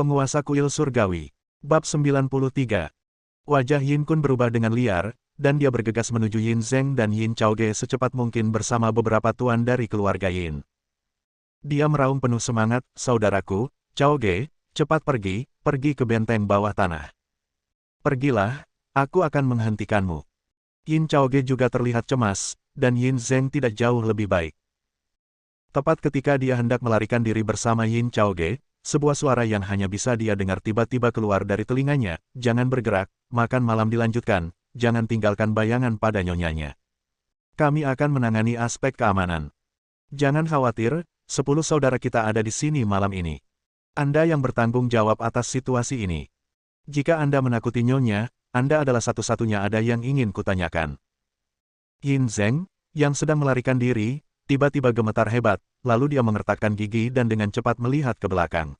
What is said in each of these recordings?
Penguasa Kuil Surgawi. Bab 93. Wajah Yin Kun berubah dengan liar, dan dia bergegas menuju Yin Zeng dan Yin Chaoge secepat mungkin bersama beberapa tuan dari keluarga Yin. Dia meraung penuh semangat, "Saudaraku, Chaoge, cepat pergi ke benteng bawah tanah. Pergilah, aku akan menghentikanmu." Yin Chaoge juga terlihat cemas, dan Yin Zeng tidak jauh lebih baik. Tepat ketika dia hendak melarikan diri bersama Yin Chaoge, sebuah suara yang hanya bisa dia dengar tiba-tiba keluar dari telinganya, "Jangan bergerak, makan malam dilanjutkan, jangan tinggalkan bayangan pada nyonyanya. Kami akan menangani aspek keamanan. Jangan khawatir, 10 saudara kita ada di sini malam ini. Anda yang bertanggung jawab atas situasi ini. Jika Anda menakuti nyonya, Anda adalah satu-satunya ada yang ingin kutanyakan." Yin Zeng, yang sedang melarikan diri, tiba-tiba gemetar hebat, lalu dia mengertakkan gigi dan dengan cepat melihat ke belakang.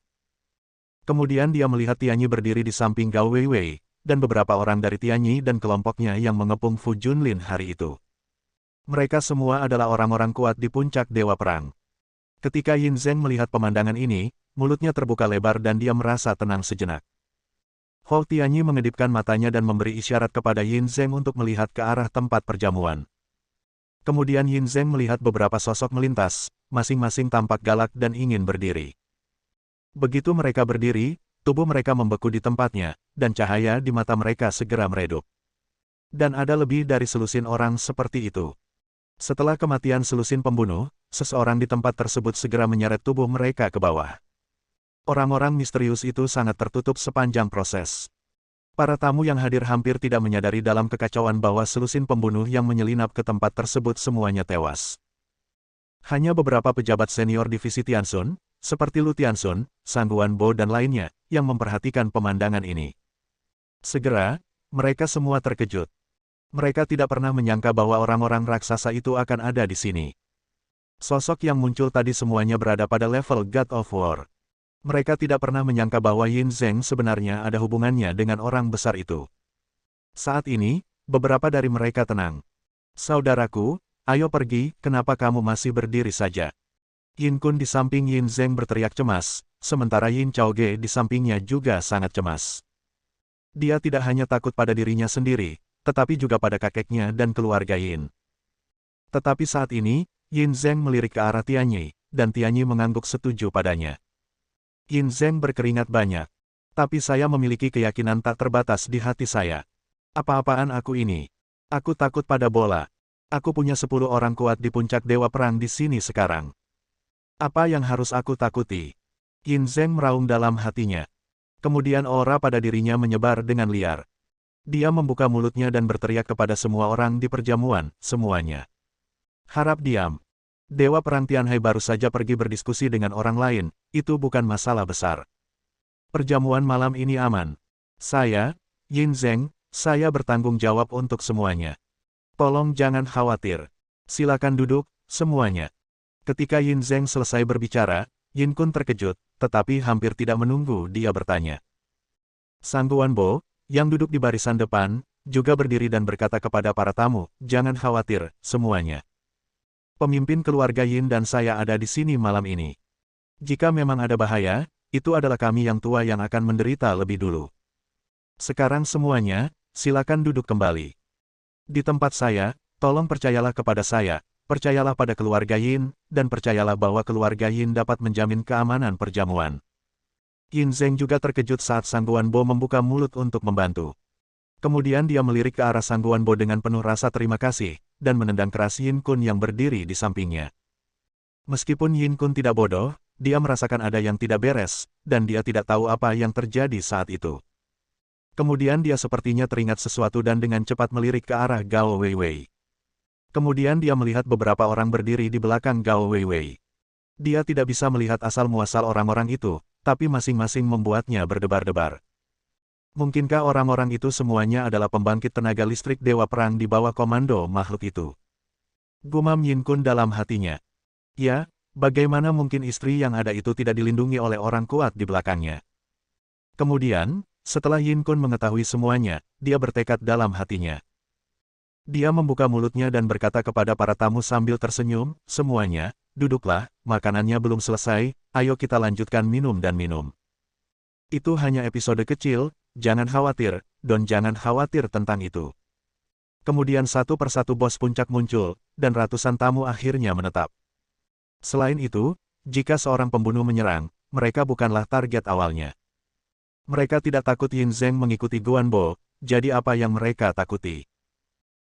Kemudian dia melihat Tianyi berdiri di samping Gao Weiwei, dan beberapa orang dari Tianyi dan kelompoknya yang mengepung Fu Junlin hari itu. Mereka semua adalah orang-orang kuat di puncak Dewa Perang. Ketika Yin Zeng melihat pemandangan ini, mulutnya terbuka lebar dan dia merasa tenang sejenak. Hou Tianyi mengedipkan matanya dan memberi isyarat kepada Yin Zeng untuk melihat ke arah tempat perjamuan. Kemudian Yin Zeng melihat beberapa sosok melintas, masing-masing tampak galak dan ingin berdiri. Begitu mereka berdiri, tubuh mereka membeku di tempatnya, dan cahaya di mata mereka segera meredup. Dan ada lebih dari selusin orang seperti itu. Setelah kematian selusin pembunuh, seseorang di tempat tersebut segera menyeret tubuh mereka ke bawah. Orang-orang misterius itu sangat tertutup sepanjang proses. Para tamu yang hadir hampir tidak menyadari dalam kekacauan bahwa selusin pembunuh yang menyelinap ke tempat tersebut semuanya tewas. Hanya beberapa pejabat senior divisi Tianxun, seperti Lu Tianxun, Sang Guanbo dan lainnya, yang memperhatikan pemandangan ini. Segera, mereka semua terkejut. Mereka tidak pernah menyangka bahwa orang-orang raksasa itu akan ada di sini. Sosok yang muncul tadi semuanya berada pada level God of War. Mereka tidak pernah menyangka bahwa Yin Zeng sebenarnya ada hubungannya dengan orang besar itu. Saat ini, beberapa dari mereka tenang. "Saudaraku, ayo pergi, kenapa kamu masih berdiri saja?" Yin Kun di samping Yin Zeng berteriak cemas, sementara Yin Chaoge di sampingnya juga sangat cemas. Dia tidak hanya takut pada dirinya sendiri, tetapi juga pada kakeknya dan keluarga Yin. Tetapi saat ini, Yin Zeng melirik ke arah Tianyi, dan Tianyi mengangguk setuju padanya. Yin Zeng berkeringat banyak. "Tapi saya memiliki keyakinan tak terbatas di hati saya. Apa-apaan aku ini? Aku takut pada bola. Aku punya 10 orang kuat di puncak Dewa Perang di sini sekarang. Apa yang harus aku takuti?" Yin Zeng meraung dalam hatinya. Kemudian aura pada dirinya menyebar dengan liar. Dia membuka mulutnya dan berteriak kepada semua orang di perjamuan, "Semuanya harap diam. Dewa Perang Tianhai baru saja pergi berdiskusi dengan orang lain, itu bukan masalah besar. Perjamuan malam ini aman. Saya, Yin Zeng, saya bertanggung jawab untuk semuanya. Tolong jangan khawatir. Silakan duduk, semuanya." Ketika Yin Zeng selesai berbicara, Yin Kun terkejut, tetapi hampir tidak menunggu dia bertanya. Sang Guanbo, yang duduk di barisan depan, juga berdiri dan berkata kepada para tamu, "Jangan khawatir, semuanya. Pemimpin keluarga Yin dan saya ada di sini malam ini. Jika memang ada bahaya, itu adalah kami yang tua yang akan menderita lebih dulu. Sekarang semuanya, silakan duduk kembali. Di tempat saya, tolong percayalah kepada saya, percayalah pada keluarga Yin, dan percayalah bahwa keluarga Yin dapat menjamin keamanan perjamuan." Yin Zeng juga terkejut saat Sang Guanbo membuka mulut untuk membantu. Kemudian dia melirik ke arah Sang Guanbo dengan penuh rasa terima kasih, dan menendang keras Yin Kun yang berdiri di sampingnya. Meskipun Yin Kun tidak bodoh, dia merasakan ada yang tidak beres, dan dia tidak tahu apa yang terjadi saat itu. Kemudian dia sepertinya teringat sesuatu dan dengan cepat melirik ke arah Gao Weiwei. Kemudian dia melihat beberapa orang berdiri di belakang Gao Weiwei. Dia tidak bisa melihat asal-muasal orang-orang itu, tapi masing-masing membuatnya berdebar-debar. Mungkinkah orang-orang itu semuanya adalah pembangkit tenaga listrik Dewa Perang di bawah komando makhluk itu? Gumam Yin Kun dalam hatinya. Ya, bagaimana mungkin istri yang ada itu tidak dilindungi oleh orang kuat di belakangnya? Kemudian, setelah Yin Kun mengetahui semuanya, dia bertekad dalam hatinya. Dia membuka mulutnya dan berkata kepada para tamu sambil tersenyum, "Semuanya, duduklah, makanannya belum selesai, ayo kita lanjutkan minum dan minum." Itu hanya episode kecil, jangan khawatir, dan jangan khawatir tentang itu. Kemudian satu persatu bos puncak muncul, dan ratusan tamu akhirnya menetap. Selain itu, jika seorang pembunuh menyerang, mereka bukanlah target awalnya. Mereka tidak takut Yin Zeng mengikuti Guanbo, jadi apa yang mereka takuti?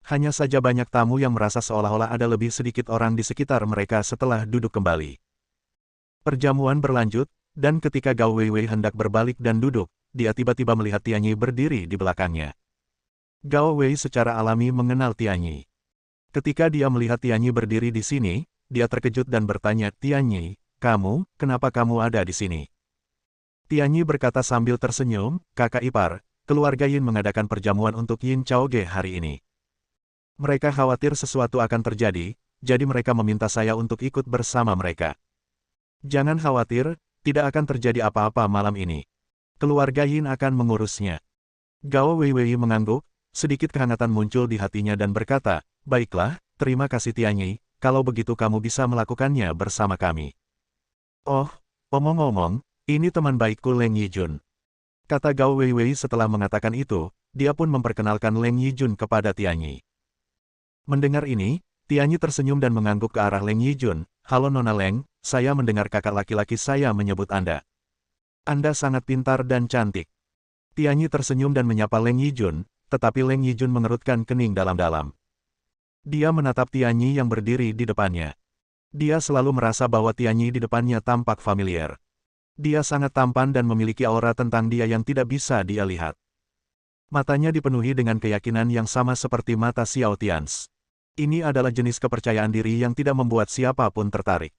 Hanya saja banyak tamu yang merasa seolah-olah ada lebih sedikit orang di sekitar mereka setelah duduk kembali. Perjamuan berlanjut, dan ketika Gao Weiwei hendak berbalik dan duduk, dia tiba-tiba melihat Tianyi berdiri di belakangnya. Gao Wei secara alami mengenal Tianyi. Ketika dia melihat Tianyi berdiri di sini, dia terkejut dan bertanya, "Tianyi, kenapa kamu ada di sini?" Tianyi berkata sambil tersenyum, "Kakak ipar, keluarga Yin mengadakan perjamuan untuk Yin Chaoge hari ini. Mereka khawatir sesuatu akan terjadi, jadi mereka meminta saya untuk ikut bersama mereka. Jangan khawatir, tidak akan terjadi apa-apa malam ini. Keluarga Yin akan mengurusnya." Gao Weiwei mengangguk, sedikit kehangatan muncul di hatinya dan berkata, "Baiklah, terima kasih Tianyi, kalau begitu kamu bisa melakukannya bersama kami." "Oh, omong-omong, ini teman baikku Leng Yijun," kata Gao Weiwei setelah mengatakan itu, dia pun memperkenalkan Leng Yijun kepada Tianyi. Mendengar ini, Tianyi tersenyum dan mengangguk ke arah Leng Yijun, "Halo Nona Leng, saya mendengar kakak laki-laki saya menyebut Anda. Anda sangat pintar dan cantik." Tianyi tersenyum dan menyapa Leng Yijun, tetapi Leng Yijun mengerutkan kening dalam-dalam. Dia menatap Tianyi yang berdiri di depannya. Dia selalu merasa bahwa Tianyi di depannya tampak familiar. Dia sangat tampan dan memiliki aura tentang dia yang tidak bisa dia lihat. Matanya dipenuhi dengan keyakinan yang sama seperti mata Xiao Tians. Ini adalah jenis kepercayaan diri yang tidak membuat siapapun tertarik.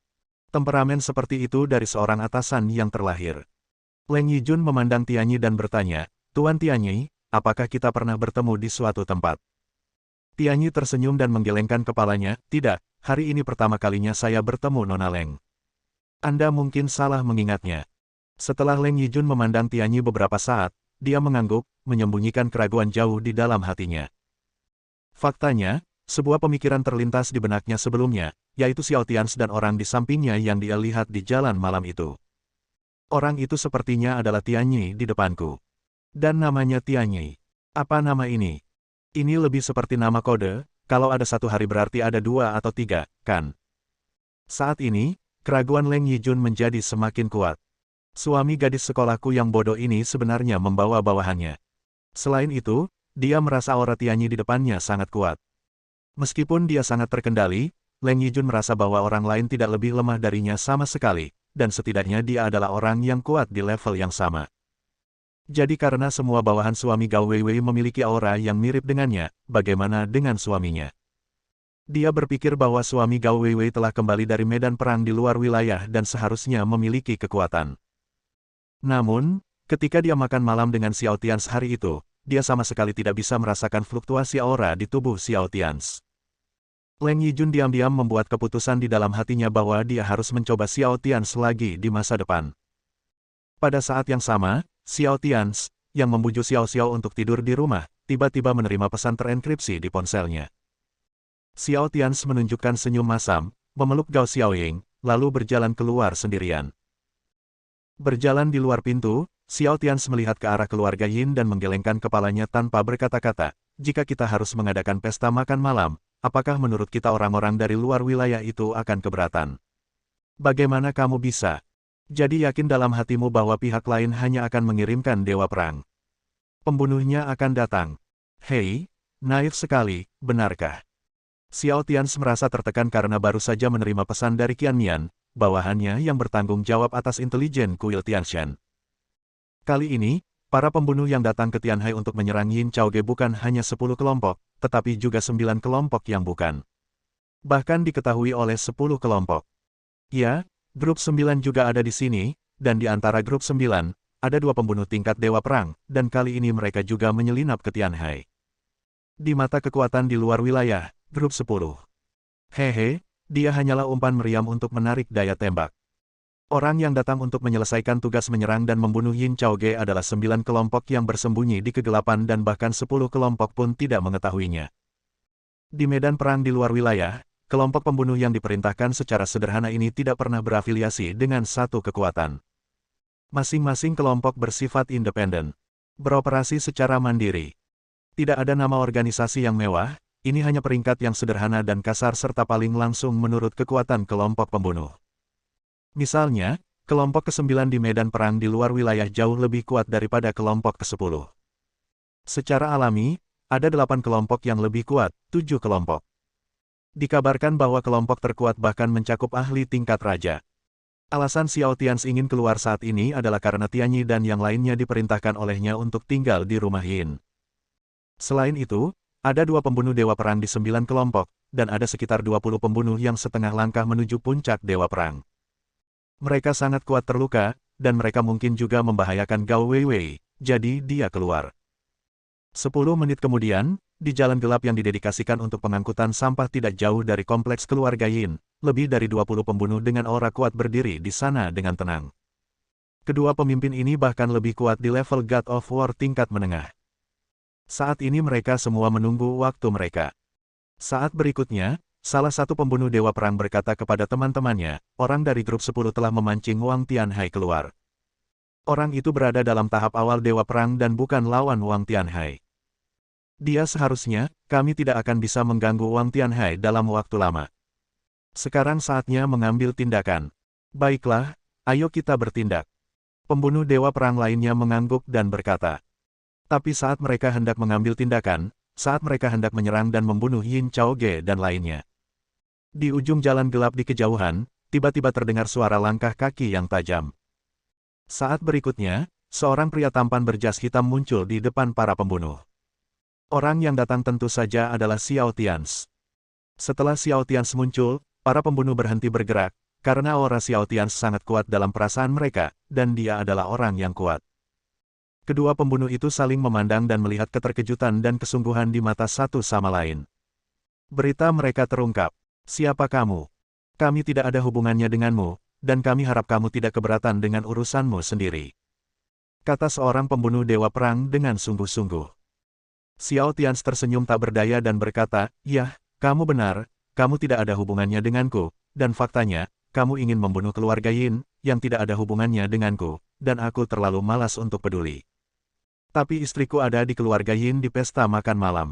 Temperamen seperti itu dari seorang atasan yang terlahir. Leng Yijun memandang Tianyi dan bertanya, "Tuan Tianyi, apakah kita pernah bertemu di suatu tempat?" Tianyi tersenyum dan menggelengkan kepalanya, "Tidak, hari ini pertama kalinya saya bertemu Nona Leng. Anda mungkin salah mengingatnya." Setelah Leng Yijun memandang Tianyi beberapa saat, dia mengangguk, menyembunyikan keraguan jauh di dalam hatinya. Faktanya, sebuah pemikiran terlintas di benaknya sebelumnya, yaitu Xiao Tians dan orang di sampingnya yang dia lihat di jalan malam itu. Orang itu sepertinya adalah Tianyi di depanku. Dan namanya Tianyi. Apa nama ini? Ini lebih seperti nama kode, kalau ada satu hari berarti ada 2 atau 3, kan? Saat ini, keraguan Leng Yijun menjadi semakin kuat. Suami gadis sekolahku yang bodoh ini sebenarnya membawa bawahannya. Selain itu, dia merasa aura Tianyi di depannya sangat kuat. Meskipun dia sangat terkendali, Leng Yijun merasa bahwa orang lain tidak lebih lemah darinya sama sekali, dan setidaknya dia adalah orang yang kuat di level yang sama. Jadi karena semua bawahan suami Gao Weiwei memiliki aura yang mirip dengannya, bagaimana dengan suaminya? Dia berpikir bahwa suami Gao Weiwei telah kembali dari medan perang di luar wilayah dan seharusnya memiliki kekuatan. Namun, ketika dia makan malam dengan Xiao Tians hari itu, dia sama sekali tidak bisa merasakan fluktuasi aura di tubuh Xiao Tians. Leng Yijun diam-diam membuat keputusan di dalam hatinya bahwa dia harus mencoba Xiao Tians lagi di masa depan. Pada saat yang sama, Xiao Tians, yang membujuk Xiao Xiao untuk tidur di rumah, tiba-tiba menerima pesan terenkripsi di ponselnya. Xiao Tians menunjukkan senyum masam, memeluk Gao Xiaoying, lalu berjalan keluar sendirian. Berjalan di luar pintu, Xiao Tians melihat ke arah keluarga Yin dan menggelengkan kepalanya tanpa berkata-kata, "Jika kita harus mengadakan pesta makan malam, apakah menurut kita orang-orang dari luar wilayah itu akan keberatan? Bagaimana kamu bisa jadi yakin dalam hatimu bahwa pihak lain hanya akan mengirimkan dewa perang? Pembunuhnya akan datang." "Hei, naif sekali, benarkah?" Xiao Tians merasa tertekan karena baru saja menerima pesan dari Qian Mian, bawahannya yang bertanggung jawab atas intelijen kuil Tianshan. Kali ini, para pembunuh yang datang ke Tianhai untuk menyerang Yin Chaoge bukan hanya 10 kelompok, tetapi juga 9 kelompok yang bukan. Bahkan diketahui oleh 10 kelompok. Ya, grup 9 juga ada di sini, dan di antara grup 9, ada 2 pembunuh tingkat dewa perang, dan kali ini mereka juga menyelinap ke Tianhai. Di mata kekuatan di luar wilayah, grup 10. Hehe, dia hanyalah umpan meriam untuk menarik daya tembak. Orang yang datang untuk menyelesaikan tugas menyerang dan membunuh Yin Chaoge adalah 9 kelompok yang bersembunyi di kegelapan dan bahkan 10 kelompok pun tidak mengetahuinya. Di medan perang di luar wilayah, kelompok pembunuh yang diperintahkan secara sederhana ini tidak pernah berafiliasi dengan satu kekuatan. Masing-masing kelompok bersifat independen, beroperasi secara mandiri. Tidak ada nama organisasi yang mewah, ini hanya peringkat yang sederhana dan kasar serta paling langsung menurut kekuatan kelompok pembunuh. Misalnya, kelompok ke-9 di medan perang di luar wilayah jauh lebih kuat daripada kelompok ke-10. Secara alami, ada 8 kelompok yang lebih kuat, 7 kelompok. Dikabarkan bahwa kelompok terkuat bahkan mencakup ahli tingkat raja. Alasan Xiao Tians ingin keluar saat ini adalah karena Tianyi dan yang lainnya diperintahkan olehnya untuk tinggal di rumah Yin. Selain itu, ada 2 pembunuh dewa perang di 9 kelompok, dan ada sekitar 20 pembunuh yang setengah langkah menuju puncak dewa perang. Mereka sangat kuat terluka, dan mereka mungkin juga membahayakan Gao Weiwei, jadi dia keluar. 10 menit kemudian, di jalan gelap yang didedikasikan untuk pengangkutan sampah tidak jauh dari kompleks keluarga Yin, lebih dari 20 pembunuh dengan aura kuat berdiri di sana dengan tenang. Kedua pemimpin ini bahkan lebih kuat di level God of War tingkat menengah. Saat ini mereka semua menunggu waktu mereka. Saat berikutnya, salah satu pembunuh dewa perang berkata kepada teman-temannya, orang dari grup 10 telah memancing Wang Tianhai keluar. Orang itu berada dalam tahap awal dewa perang dan bukan lawan Wang Tianhai. Dia seharusnya, kami tidak akan bisa mengganggu Wang Tianhai dalam waktu lama. Sekarang saatnya mengambil tindakan. Baiklah, ayo kita bertindak. Pembunuh dewa perang lainnya mengangguk dan berkata. Tapi saat mereka hendak mengambil tindakan, saat mereka hendak menyerang dan membunuh Yin Chaoge dan lainnya. Di ujung jalan gelap di kejauhan, tiba-tiba terdengar suara langkah kaki yang tajam. Saat berikutnya, seorang pria tampan berjas hitam muncul di depan para pembunuh. Orang yang datang tentu saja adalah Xiao Tians. Setelah Xiao Tians muncul, para pembunuh berhenti bergerak, karena aura Xiao Tians sangat kuat dalam perasaan mereka, dan dia adalah orang yang kuat. Kedua pembunuh itu saling memandang dan melihat keterkejutan dan kesungguhan di mata satu sama lain. Berita mereka terungkap. Siapa kamu? Kami tidak ada hubungannya denganmu, dan kami harap kamu tidak keberatan dengan urusanmu sendiri. Kata seorang pembunuh dewa perang dengan sungguh-sungguh. Xiao Tians tersenyum tak berdaya dan berkata, "Yah, kamu benar, kamu tidak ada hubungannya denganku, dan faktanya, kamu ingin membunuh keluarga Yin, yang tidak ada hubungannya denganku, dan aku terlalu malas untuk peduli. Tapi istriku ada di keluarga Yin di pesta makan malam.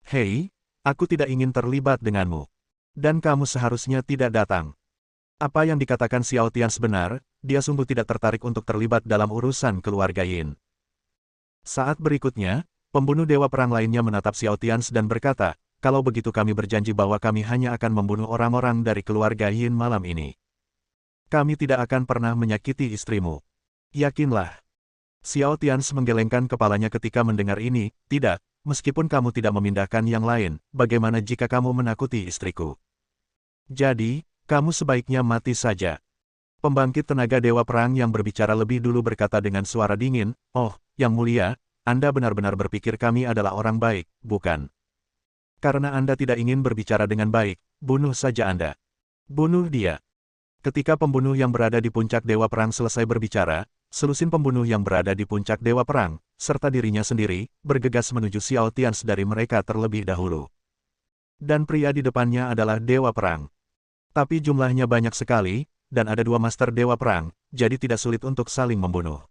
Hei, aku tidak ingin terlibat denganmu. Dan kamu seharusnya tidak datang." Apa yang dikatakan Xiao Tians benar, dia sungguh tidak tertarik untuk terlibat dalam urusan keluarga Yin. Saat berikutnya, pembunuh dewa perang lainnya menatap Xiao Tians dan berkata, "Kalau begitu kami berjanji bahwa kami hanya akan membunuh orang-orang dari keluarga Yin malam ini. Kami tidak akan pernah menyakiti istrimu. Yakinlah." Xiao Tians menggelengkan kepalanya ketika mendengar ini, "Tidak, meskipun kamu tidak memindahkan yang lain, bagaimana jika kamu menakuti istriku? Jadi, kamu sebaiknya mati saja." Pembangkit tenaga dewa perang yang berbicara lebih dulu berkata dengan suara dingin, "Oh, Yang Mulia, Anda benar-benar berpikir kami adalah orang baik, bukan? Karena Anda tidak ingin berbicara dengan baik, bunuh saja Anda. Bunuh dia." Ketika pembunuh yang berada di puncak dewa perang selesai berbicara, selusin pembunuh yang berada di puncak dewa perang, serta dirinya sendiri, bergegas menuju Xiao Tians dari mereka terlebih dahulu. Dan pria di depannya adalah dewa perang. Tapi jumlahnya banyak sekali, dan ada 2 master dewa perang, jadi tidak sulit untuk saling membunuh.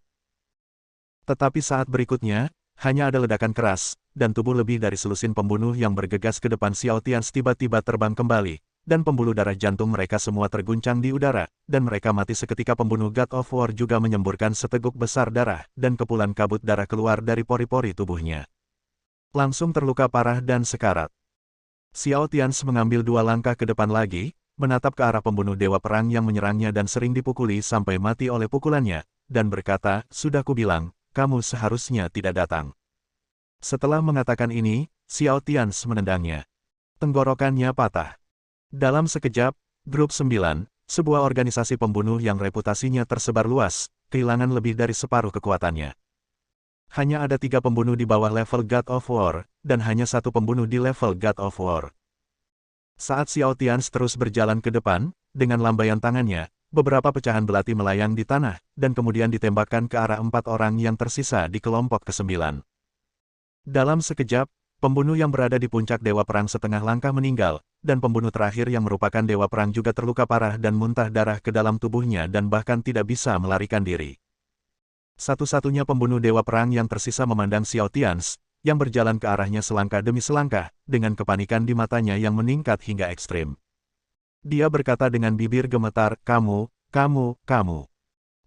Tetapi saat berikutnya, hanya ada ledakan keras, dan tubuh lebih dari selusin pembunuh yang bergegas ke depan Xiao Tians tiba-tiba terbang kembali, dan pembuluh darah jantung mereka semua terguncang di udara, dan mereka mati seketika. Pembunuh God of War juga menyemburkan seteguk besar darah, dan kepulan kabut darah keluar dari pori-pori tubuhnya. Langsung terluka parah dan sekarat. Xiao Tians mengambil 2 langkah ke depan lagi, menatap ke arah pembunuh dewa perang yang menyerangnya dan sering dipukuli sampai mati oleh pukulannya, dan berkata, "Sudah kubilang, kamu seharusnya tidak datang." Setelah mengatakan ini, Xiao Tians menendangnya. Tenggorokannya patah. Dalam sekejap, Grup 9, sebuah organisasi pembunuh yang reputasinya tersebar luas, kehilangan lebih dari separuh kekuatannya. Hanya ada 3 pembunuh di bawah level God of War, dan hanya 1 pembunuh di level God of War. Saat Xiao Tians terus berjalan ke depan, dengan lambaian tangannya, beberapa pecahan belati melayang di tanah, dan kemudian ditembakkan ke arah 4 orang yang tersisa di kelompok ke-9. Dalam sekejap, pembunuh yang berada di puncak dewa perang setengah langkah meninggal, dan pembunuh terakhir yang merupakan dewa perang juga terluka parah dan muntah darah ke dalam tubuhnya dan bahkan tidak bisa melarikan diri. Satu-satunya pembunuh dewa perang yang tersisa memandang Xiao Tians, yang berjalan ke arahnya selangkah demi selangkah, dengan kepanikan di matanya yang meningkat hingga ekstrim. Dia berkata dengan bibir gemetar, kamu.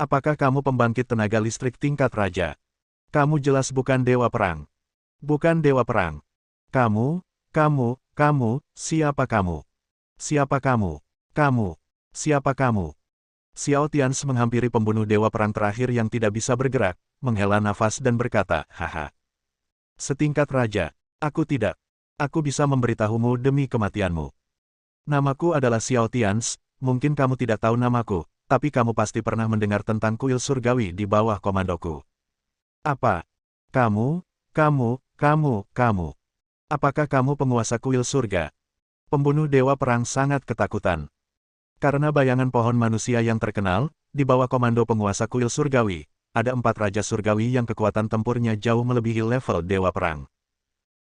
Apakah kamu pembangkit tenaga listrik tingkat raja? Kamu jelas bukan dewa perang. Bukan dewa perang. Kamu, siapa kamu? Siapa kamu? Siapa kamu? Xiao Tians menghampiri pembunuh dewa perang terakhir yang tidak bisa bergerak, menghela nafas dan berkata, haha. Setingkat raja, aku tidak. Aku bisa memberitahumu demi kematianmu. Namaku adalah Xiao Tians, mungkin kamu tidak tahu namaku, tapi kamu pasti pernah mendengar tentang kuil surgawi di bawah komandoku. Apa? Kamu? Apakah kamu penguasa kuil surga? Pembunuh dewa perang sangat ketakutan. Karena bayangan pohon manusia yang terkenal, di bawah komando penguasa kuil surgawi, ada 4 raja surgawi yang kekuatan tempurnya jauh melebihi level dewa perang.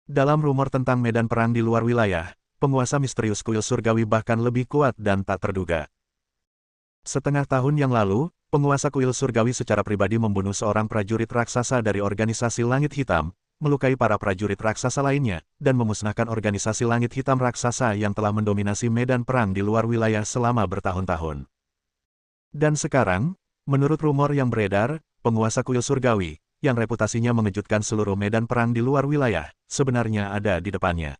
Dalam rumor tentang medan perang di luar wilayah, penguasa misterius kuil surgawi bahkan lebih kuat dan tak terduga. Setengah tahun yang lalu, penguasa kuil surgawi secara pribadi membunuh seorang prajurit raksasa dari organisasi Langit Hitam, melukai para prajurit raksasa lainnya, dan memusnahkan organisasi Langit Hitam raksasa yang telah mendominasi medan perang di luar wilayah selama bertahun-tahun. Dan sekarang, menurut rumor yang beredar, penguasa kuil surgawi, yang reputasinya mengejutkan seluruh medan perang di luar wilayah, sebenarnya ada di depannya.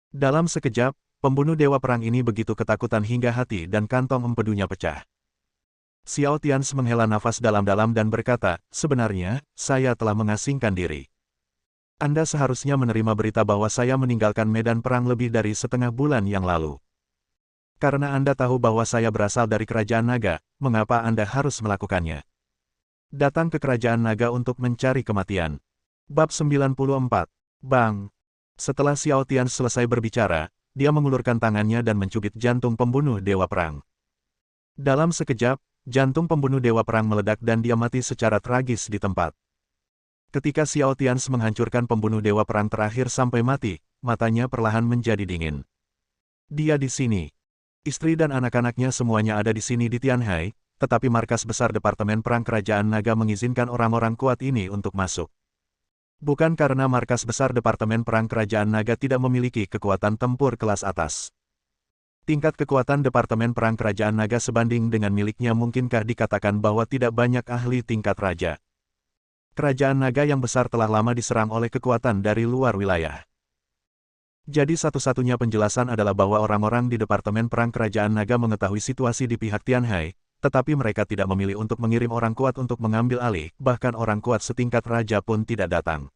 Dalam sekejap, pembunuh dewa perang ini begitu ketakutan hingga hati dan kantong empedunya pecah. Xiao Tians menghela nafas dalam-dalam dan berkata, sebenarnya, saya telah mengasingkan diri. Anda seharusnya menerima berita bahwa saya meninggalkan medan perang lebih dari setengah bulan yang lalu. Karena Anda tahu bahwa saya berasal dari Kerajaan Naga, mengapa Anda harus melakukannya? Datang ke Kerajaan Naga untuk mencari kematian. Bab 94. Bang! Setelah Xiao Tians selesai berbicara, dia mengulurkan tangannya dan mencubit jantung pembunuh dewa perang. Dalam sekejap, jantung pembunuh dewa perang meledak dan dia mati secara tragis di tempat. Ketika Xiao Tians menghancurkan pembunuh dewa perang terakhir sampai mati, matanya perlahan menjadi dingin. Dia di sini. Istri dan anak-anaknya semuanya ada di sini di Tianhai, tetapi markas besar Departemen Perang Kerajaan Naga mengizinkan orang-orang kuat ini untuk masuk. Bukan karena markas besar Departemen Perang Kerajaan Naga tidak memiliki kekuatan tempur kelas atas. Tingkat kekuatan Departemen Perang Kerajaan Naga sebanding dengan miliknya mungkinkah dikatakan bahwa tidak banyak ahli tingkat raja. Kerajaan Naga yang besar telah lama diserang oleh kekuatan dari luar wilayah. Jadi satu-satunya penjelasan adalah bahwa orang-orang di Departemen Perang Kerajaan Naga mengetahui situasi di pihak Tianhai, tetapi mereka tidak memilih untuk mengirim orang kuat untuk mengambil alih, bahkan orang kuat setingkat raja pun tidak datang.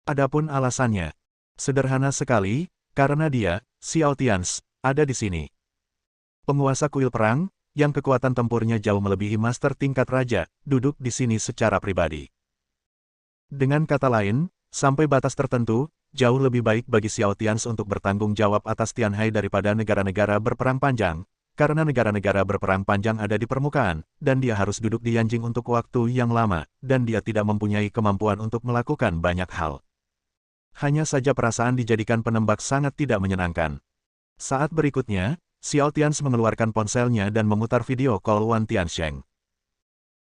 Adapun alasannya, sederhana sekali, karena dia, Xiao Tians, ada di sini. Penguasa kuil perang, yang kekuatan tempurnya jauh melebihi master tingkat raja, duduk di sini secara pribadi. Dengan kata lain, sampai batas tertentu, jauh lebih baik bagi Xiao Tians untuk bertanggung jawab atas Tianhai daripada negara-negara berperang panjang, karena negara-negara berperang panjang ada di permukaan, dan dia harus duduk di Yanjing untuk waktu yang lama, dan dia tidak mempunyai kemampuan untuk melakukan banyak hal. Hanya saja perasaan dijadikan penembak sangat tidak menyenangkan. Saat berikutnya, Xiao Tians mengeluarkan ponselnya dan memutar video call Wan Tiansheng.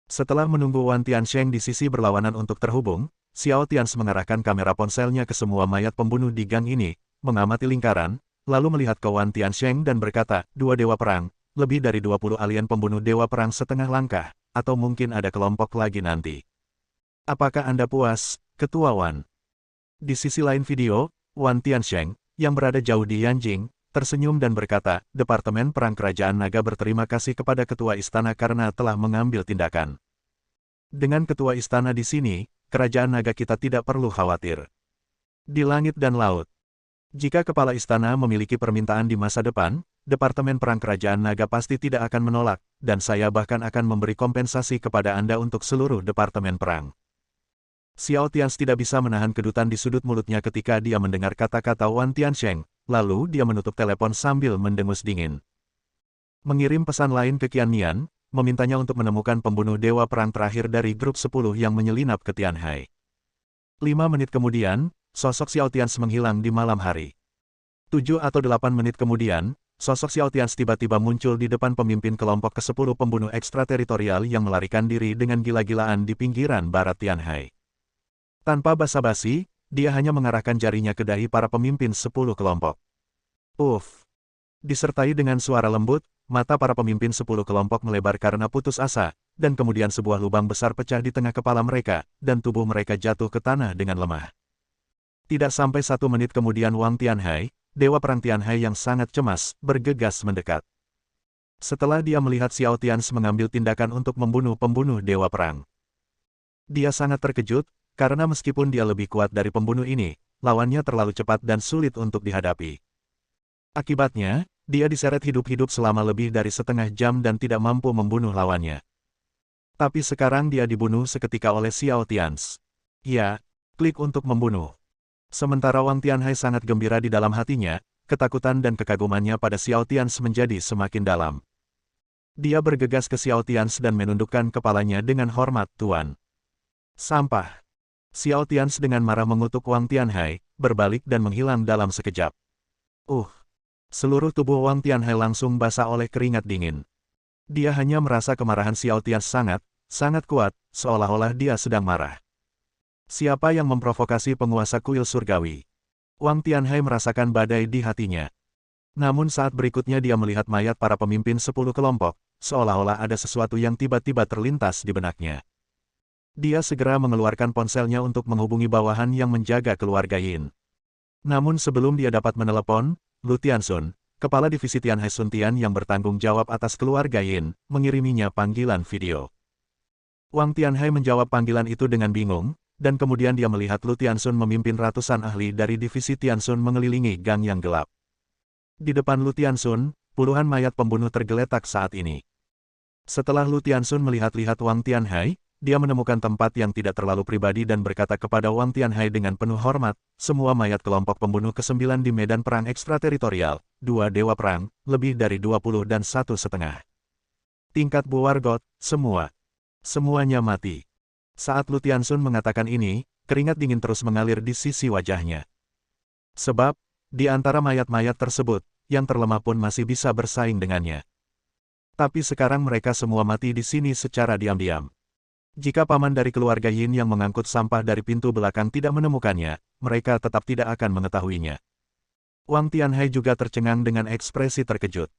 Setelah menunggu Wan Tiansheng di sisi berlawanan untuk terhubung, Xiao Tians mengarahkan kamera ponselnya ke semua mayat pembunuh di gang ini, mengamati lingkaran, lalu melihat ke Wan Tiansheng dan berkata, 2 dewa perang, lebih dari 20 alien pembunuh dewa perang setengah langkah, atau mungkin ada kelompok lagi nanti. Apakah Anda puas, Ketua Wan? Di sisi lain video, Wan Tiansheng, yang berada jauh di Yanjing, tersenyum dan berkata, Departemen Perang Kerajaan Naga berterima kasih kepada Ketua Istana karena telah mengambil tindakan. Dengan Ketua Istana di sini, Kerajaan Naga kita tidak perlu khawatir. Di langit dan laut. Jika Kepala Istana memiliki permintaan di masa depan, Departemen Perang Kerajaan Naga pasti tidak akan menolak, dan saya bahkan akan memberi kompensasi kepada Anda untuk seluruh Departemen Perang. Xiao Tians tidak bisa menahan kedutan di sudut mulutnya ketika dia mendengar kata-kata Wan Tiansheng, lalu dia menutup telepon sambil mendengus dingin. Mengirim pesan lain ke Qian Mian, memintanya untuk menemukan pembunuh dewa perang terakhir dari grup 10 yang menyelinap ke Tianhai. 5 menit kemudian, sosok Xiao Tians menghilang di malam hari. 7 atau 8 menit kemudian, sosok Xiao Tians tiba-tiba muncul di depan pemimpin kelompok ke-10 pembunuh ekstrateritorial yang melarikan diri dengan gila-gilaan di pinggiran barat Tianhai. Tanpa basa-basi, dia hanya mengarahkan jarinya ke dahi para pemimpin 10 kelompok. Uff! Disertai dengan suara lembut, mata para pemimpin 10 kelompok melebar karena putus asa, dan kemudian sebuah lubang besar pecah di tengah kepala mereka, dan tubuh mereka jatuh ke tanah dengan lemah. Tidak sampai 1 menit kemudian Wang Tianhai, Dewa Perang Tianhai yang sangat cemas, bergegas mendekat. Setelah dia melihat Xiao Tians mengambil tindakan untuk membunuh pembunuh Dewa Perang. Dia sangat terkejut, karena meskipun dia lebih kuat dari pembunuh ini, lawannya terlalu cepat dan sulit untuk dihadapi. Akibatnya, dia diseret hidup-hidup selama lebih dari setengah jam dan tidak mampu membunuh lawannya. Tapi sekarang dia dibunuh seketika oleh Xiao Tians. Ya, klik untuk membunuh. Sementara Wang Tianhai sangat gembira di dalam hatinya, ketakutan dan kekagumannya pada Xiao Tians menjadi semakin dalam. Dia bergegas ke Xiao Tians dan menundukkan kepalanya dengan hormat, "Tuan." Sampah. Xiao Tians dengan marah mengutuk Wang Tianhai, berbalik dan menghilang dalam sekejap. Seluruh tubuh Wang Tianhai langsung basah oleh keringat dingin. Dia hanya merasa kemarahan Xiao Tians sangat kuat, seolah-olah dia sedang marah. Siapa yang memprovokasi penguasa kuil surgawi? Wang Tianhai merasakan badai di hatinya. Namun saat berikutnya dia melihat mayat para pemimpin 10 kelompok, seolah-olah ada sesuatu yang tiba-tiba terlintas di benaknya. Dia segera mengeluarkan ponselnya untuk menghubungi bawahan yang menjaga keluarga Yin. Namun sebelum dia dapat menelepon, Lu Tianxun, kepala divisi Tianhai Sun Tian yang bertanggung jawab atas keluarga Yin, mengiriminya panggilan video. Wang Tianhai menjawab panggilan itu dengan bingung, dan kemudian dia melihat Lu Tianxun memimpin ratusan ahli dari divisi Tianxun mengelilingi gang yang gelap. Di depan Lu Tianxun, puluhan mayat pembunuh tergeletak saat ini. Setelah Lu Tianxun melihat-lihat Wang Tianhai, dia menemukan tempat yang tidak terlalu pribadi dan berkata kepada Wang Tianhai dengan penuh hormat, "Semua mayat kelompok pembunuh ke-9 di medan perang ekstrateritorial, 2 dewa perang, lebih dari 20 dan 1,5 tingkat Buwargot, semuanya mati." Saat Lu Tianxun mengatakan ini, keringat dingin terus mengalir di sisi wajahnya. Sebab, di antara mayat-mayat tersebut, yang terlemah pun masih bisa bersaing dengannya. Tapi sekarang mereka semua mati di sini secara diam-diam. Jika paman dari keluarga Yin yang mengangkut sampah dari pintu belakang tidak menemukannya, mereka tetap tidak akan mengetahuinya. Wang Tianhai juga tercengang dengan ekspresi terkejut.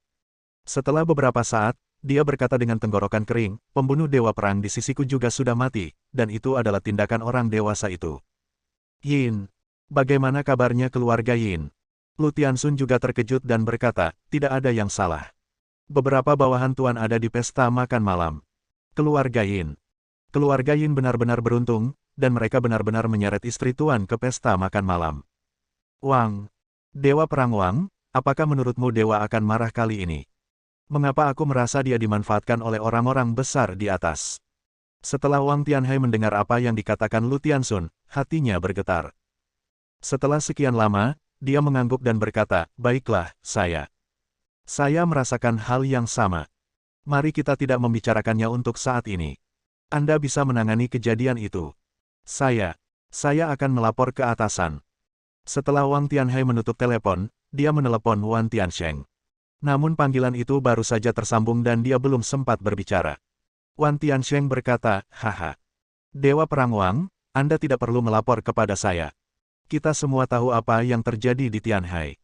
Setelah beberapa saat, dia berkata dengan tenggorokan kering, "Pembunuh dewa perang di sisiku juga sudah mati, dan itu adalah tindakan orang dewasa itu." "Yin, bagaimana kabarnya keluarga Yin?" Lu Tianxun juga terkejut dan berkata, "Tidak ada yang salah. Beberapa bawahan tuan ada di pesta makan malam." Keluarga Yin benar-benar beruntung, dan mereka benar-benar menyeret istri tuan ke pesta makan malam. "Wang, Dewa Perang Wang, apakah menurutmu dewa akan marah kali ini? Mengapa aku merasa dia dimanfaatkan oleh orang-orang besar di atas?" Setelah Wang Tianhai mendengar apa yang dikatakan Lu Tianxun, hatinya bergetar. Setelah sekian lama, dia mengangguk dan berkata, "Baiklah, saya merasakan hal yang sama. Mari kita tidak membicarakannya untuk saat ini. Anda bisa menangani kejadian itu. Saya akan melapor ke atasan." Setelah Wang Tianhai menutup telepon, dia menelepon Wan Tiansheng. Namun panggilan itu baru saja tersambung dan dia belum sempat berbicara. Wan Tiansheng berkata, "Haha. Dewa Perang Wang, Anda tidak perlu melapor kepada saya. Kita semua tahu apa yang terjadi di Tianhai.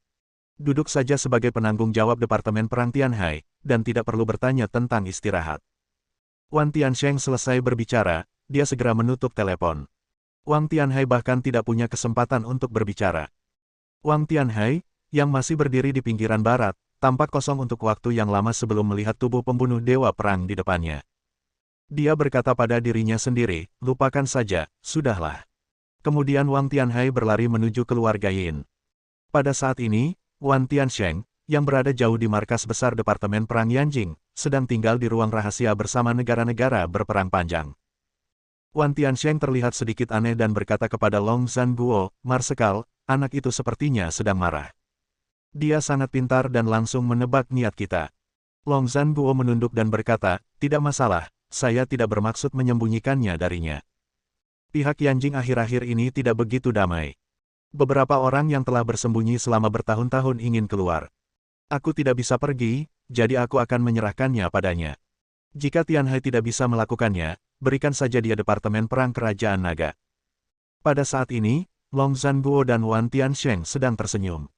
Duduk saja sebagai penanggung jawab Departemen Perang Tianhai, dan tidak perlu bertanya tentang istirahat." Wan Tiansheng selesai berbicara, dia segera menutup telepon. Wang Tianhai bahkan tidak punya kesempatan untuk berbicara. Wang Tianhai, yang masih berdiri di pinggiran barat, tampak kosong untuk waktu yang lama sebelum melihat tubuh pembunuh dewa perang di depannya. Dia berkata pada dirinya sendiri, "Lupakan saja, sudahlah." Kemudian Wang Tianhai berlari menuju keluarga Yin. Pada saat ini, Wan Tiansheng, yang berada jauh di markas besar Departemen Perang Yanjing, sedang tinggal di ruang rahasia bersama negara-negara berperang panjang. Wan Tiansheng terlihat sedikit aneh dan berkata kepada Long Zhanguo, "Marsekal, anak itu sepertinya sedang marah. Dia sangat pintar dan langsung menebak niat kita." Long Zhanguo menunduk dan berkata, "Tidak masalah, saya tidak bermaksud menyembunyikannya darinya. Pihak Yanjing akhir-akhir ini tidak begitu damai. Beberapa orang yang telah bersembunyi selama bertahun-tahun ingin keluar. Aku tidak bisa pergi, jadi aku akan menyerahkannya padanya. Jika Tianhai tidak bisa melakukannya, berikan saja dia Departemen Perang Kerajaan Naga. Pada saat ini, Long Zhanguo dan Wan Tiansheng sedang tersenyum.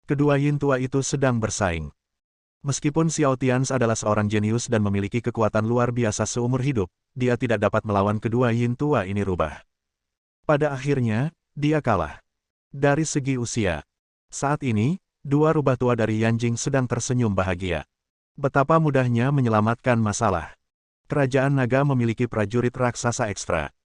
Kedua yin tua itu sedang bersaing. Meskipun Xiao Tians adalah seorang jenius dan memiliki kekuatan luar biasa seumur hidup, dia tidak dapat melawan kedua yin tua ini rubah. Pada akhirnya, dia kalah. Dari segi usia, saat ini, dua rubah tua dari Yanjing sedang tersenyum bahagia. Betapa mudahnya menyelamatkan masalah. Kerajaan Naga memiliki prajurit raksasa ekstra.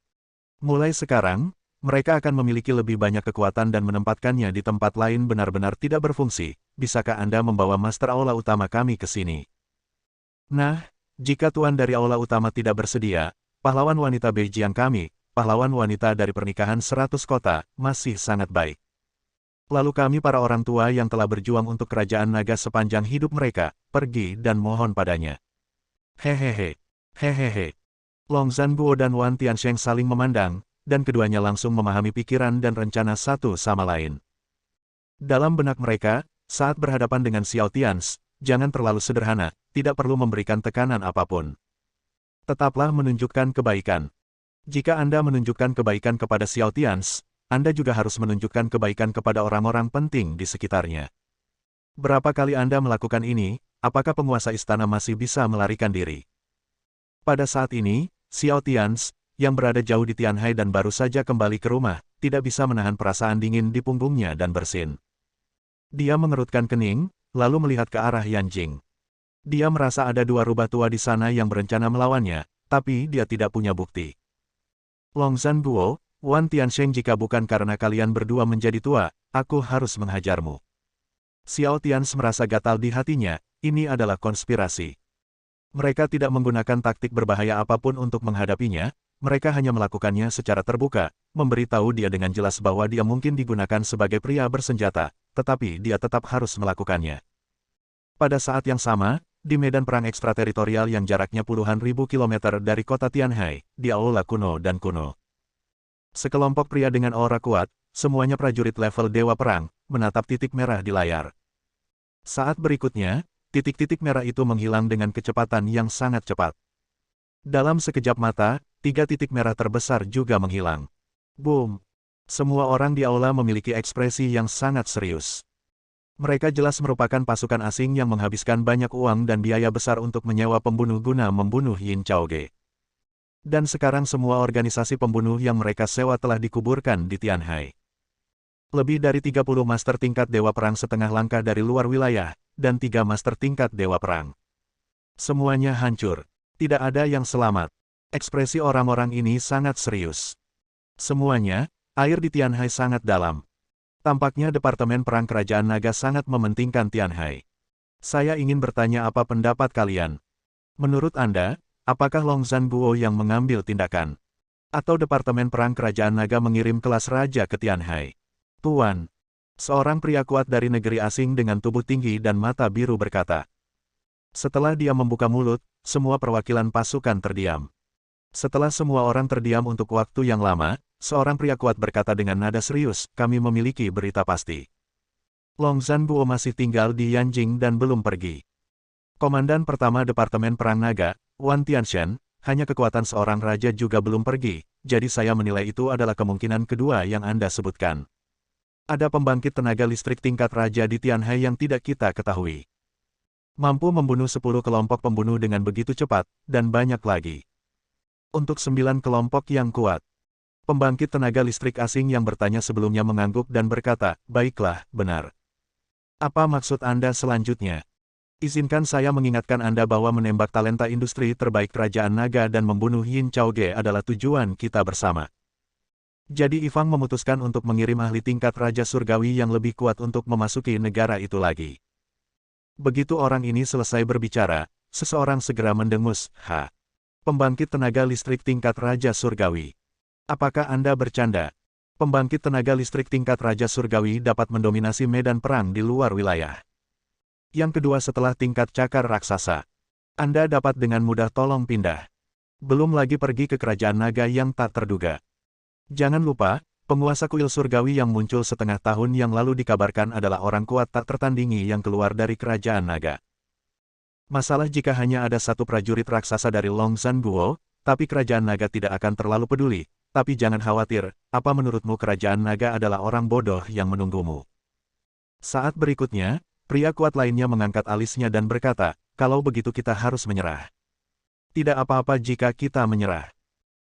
Mulai sekarang, mereka akan memiliki lebih banyak kekuatan dan menempatkannya di tempat lain benar-benar tidak berfungsi. Bisakah Anda membawa Master Aula Utama kami ke sini? Nah, jika Tuan dari Aula Utama tidak bersedia, pahlawan wanita Beijiang kami, pahlawan wanita dari pernikahan 100 kota, masih sangat baik. Lalu kami para orang tua yang telah berjuang untuk kerajaan naga sepanjang hidup mereka, pergi dan mohon padanya. Hehehe. Hehehe. Long Zhanguo dan Wan Tiansheng saling memandang, dan keduanya langsung memahami pikiran dan rencana satu sama lain. Dalam benak mereka, saat berhadapan dengan Xiao Tians, jangan terlalu sederhana, tidak perlu memberikan tekanan apapun. Tetaplah menunjukkan kebaikan. Jika Anda menunjukkan kebaikan kepada Xiao Tians, Anda juga harus menunjukkan kebaikan kepada orang-orang penting di sekitarnya. Berapa kali Anda melakukan ini, apakah penguasa istana masih bisa melarikan diri? Pada saat ini, Xiao Tians, yang berada jauh di Tianhai dan baru saja kembali ke rumah, tidak bisa menahan perasaan dingin di punggungnya dan bersin. Dia mengerutkan kening, lalu melihat ke arah Yanjing. Dia merasa ada dua rubah tua di sana yang berencana melawannya, tapi dia tidak punya bukti. Long Zhanguo, Wan Tiansheng, jika bukan karena kalian berdua menjadi tua, aku harus menghajarmu. Xiao Tians merasa gatal di hatinya, ini adalah konspirasi. Mereka tidak menggunakan taktik berbahaya apapun untuk menghadapinya, mereka hanya melakukannya secara terbuka, memberitahu dia dengan jelas bahwa dia mungkin digunakan sebagai pria bersenjata, tetapi dia tetap harus melakukannya. Pada saat yang sama, di medan perang ekstrateritorial yang jaraknya puluhan ribu kilometer dari kota Tianhai, di aula kuno dan kuno. Sekelompok pria dengan aura kuat, semuanya prajurit level Dewa Perang, menatap titik merah di layar. Saat berikutnya, titik-titik merah itu menghilang dengan kecepatan yang sangat cepat. Dalam sekejap mata, 3 titik merah terbesar juga menghilang. Boom! Semua orang di aula memiliki ekspresi yang sangat serius. Mereka jelas merupakan pasukan asing yang menghabiskan banyak uang dan biaya besar untuk menyewa pembunuh guna membunuh Yin Chaoge. Dan sekarang semua organisasi pembunuh yang mereka sewa telah dikuburkan di Tianhai. Lebih dari 30 master tingkat Dewa Perang setengah langkah dari luar wilayah, dan 3 master tingkat Dewa Perang. Semuanya hancur. Tidak ada yang selamat. Ekspresi orang-orang ini sangat serius. Semuanya, air di Tianhai sangat dalam. Tampaknya Departemen Perang Kerajaan Naga sangat mementingkan Tianhai. Saya ingin bertanya apa pendapat kalian. Menurut Anda, apakah Long Zhanguo yang mengambil tindakan? Atau Departemen Perang Kerajaan Naga mengirim kelas raja ke Tianhai? Tuan, seorang pria kuat dari negeri asing dengan tubuh tinggi dan mata biru berkata. Setelah dia membuka mulut, semua perwakilan pasukan terdiam. Setelah semua orang terdiam untuk waktu yang lama, seorang pria kuat berkata dengan nada serius, kami memiliki berita pasti. Long Zhanguo masih tinggal di Yanjing dan belum pergi. Komandan pertama Departemen Perang Naga, Wan Tiansheng, hanya kekuatan seorang raja juga belum pergi, jadi saya menilai itu adalah kemungkinan kedua yang Anda sebutkan. Ada pembangkit tenaga listrik tingkat raja di Tianhai yang tidak kita ketahui. Mampu membunuh 10 kelompok pembunuh dengan begitu cepat, dan banyak lagi. Untuk 9 kelompok yang kuat. Pembangkit tenaga listrik asing yang bertanya sebelumnya mengangguk dan berkata, baiklah, benar. Apa maksud Anda selanjutnya? Izinkan saya mengingatkan Anda bahwa menembak talenta industri terbaik Kerajaan Naga dan membunuh Yin Chaoge adalah tujuan kita bersama. Jadi Ifang memutuskan untuk mengirim ahli tingkat Raja Surgawi yang lebih kuat untuk memasuki negara itu lagi. Begitu orang ini selesai berbicara, seseorang segera mendengus, Pembangkit tenaga listrik tingkat Raja Surgawi. Apakah Anda bercanda? Pembangkit tenaga listrik tingkat Raja Surgawi dapat mendominasi medan perang di luar wilayah. Yang kedua setelah tingkat cakar raksasa. Anda dapat dengan mudah tolong pindah. Belum lagi pergi ke kerajaan naga yang tak terduga. Jangan lupa, Penguasa kuil surgawi yang muncul setengah tahun yang lalu dikabarkan adalah orang kuat tak tertandingi yang keluar dari kerajaan naga. Masalah jika hanya ada satu prajurit raksasa dari Longzhan Guo, tapi kerajaan naga tidak akan terlalu peduli. Tapi jangan khawatir, apa menurutmu kerajaan naga adalah orang bodoh yang menunggumu? Saat berikutnya, pria kuat lainnya mengangkat alisnya dan berkata, kalau begitu kita harus menyerah. Tidak apa-apa jika kita menyerah.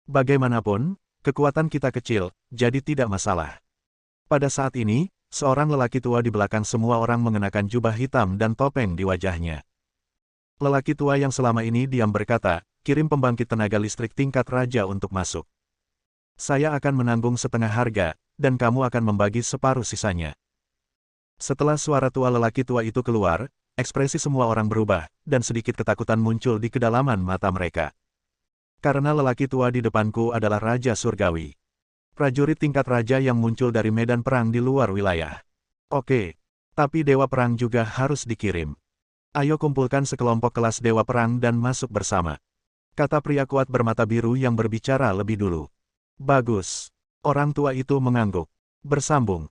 Bagaimanapun, kekuatan kita kecil, jadi tidak masalah. Pada saat ini, seorang lelaki tua di belakang semua orang mengenakan jubah hitam dan topeng di wajahnya. Lelaki tua yang selama ini diam berkata, kirim pembangkit tenaga listrik tingkat raja untuk masuk. Saya akan menanggung setengah harga, dan kamu akan membagi separuh sisanya. Setelah suara tua lelaki tua itu keluar, ekspresi semua orang berubah, dan sedikit ketakutan muncul di kedalaman mata mereka. Karena lelaki tua di depanku adalah Raja Surgawi. Prajurit tingkat raja yang muncul dari medan perang di luar wilayah. Oke, tapi Dewa Perang juga harus dikirim. Ayo kumpulkan sekelompok kelas Dewa Perang dan masuk bersama. Kata pria kuat bermata biru yang berbicara lebih dulu. Bagus. Orang tua itu mengangguk. Bersambung.